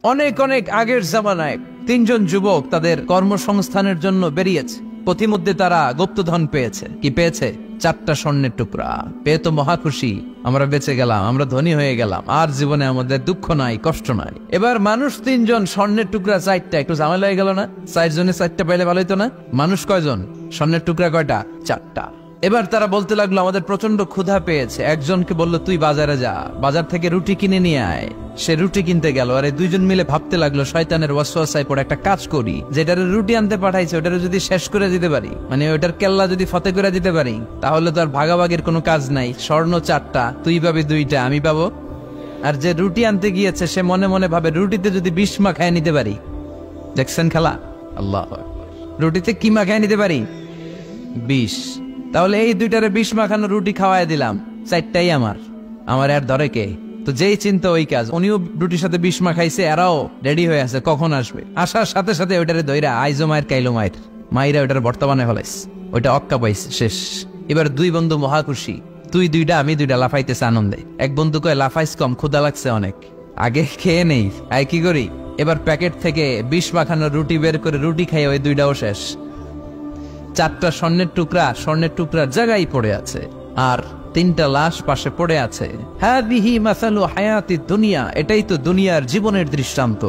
অনেক অনেক আগের জামানায় তিনজন যুবক তাদের কর্মসংস্থানের জন্য বেরিয়েছে। পথিমধ্যে তারা গুপ্তধন পেয়েছে। কি পেয়েছে? 4টা স্বর্ণের টুকরা পেয়ে তো মহা খুশি, আমরা বেঁচে গেলাম, আমরা ধনী হয়ে গেলাম, আর জীবনে আমাদের দুঃখ নাই, কষ্ট নাই। এবার মানুষ 3জন, স্বর্ণের টুকরা 4টা, একটু ঝামেলা হয়ে গেল না? 4 জনে 4টা পেলে ভালো হইতো না? মানুষ কয়জন? স্বর্ণের টুকরা কয়টা? 4টা। এবার তারা বলতে লাগলো আমাদের প্রচন্ড ক্ষুধা পেয়েছে। একজনকে বললো তুই বাজারে যা, বাজার থেকে রুটি কিনে নিয়ে আয়। সে রুটি কিনতে গেল, আর এই 2জন মিলে ভাবতে লাগলো শয়তানের ওয়াসওয়াসায় পড়ে একটা কাজ করি, যেটারে রুটি আনতে পাঠাইছে ওটারে যদি শেষ করে দিতে পারি, মানে ওটার কেল্লা যদি ফতে করে দিতে পারি, তাহলে তো আর ভাগাভাগির কোনো কাজ নাই। স্বর্ণ 4টা, তুই পাবি 2টা, আমি পাবো। আর যে রুটি আনতে গিয়েছে সে মনে মনে ভাবে রুটিতে যদি বিষ মাখায় নিতে পারি। দেখছেন খেলা? আল্লাহ, রুটিতে কি মাখায় নিতে পারি? বিষ। তাহলে এই 2টারে বিষ মাখানো রুটি খাওয়াই দিলাম, 4টাই আমার, আমার আর ধরে কে? তো যেই চিন্তা ওই কাজ। উনিও রুটির সাথে বিষ মাখাইছে, এরাও রেডি হয়ে আছে কখন আসবে। আসার সাথে সাথে ওইটারে দইরা আইজো মায়ের কাইলো মায়ের মাইরা ওইটার বর্তমানে ফলাইছে, ওইটা অক্কা পাইছে, শেষ। এবার 2 বন্ধু মহা খুশি, তুই 2টা আমি 2টা, লাফাইতেছে আনন্দে। এক বন্ধু কয় লাফাইস কম, ক্ষুধা লাগছে অনেক, আগে খেয়ে নেই। আই কি করি, এবার প্যাকেট থেকে বিষ মাখানো রুটি বের করে রুটি খাই, ওই 2টাও শেষ। 4টা স্বর্ণের টুকরার জায়গায় পড়ে আছে, আর 3টা লাশ পাশে পড়ে আছে। হাদিহি মাসালু হায়াতিদ দুনিয়া, এটাই তো দুনিয়ার জীবনের দৃষ্টান্ত।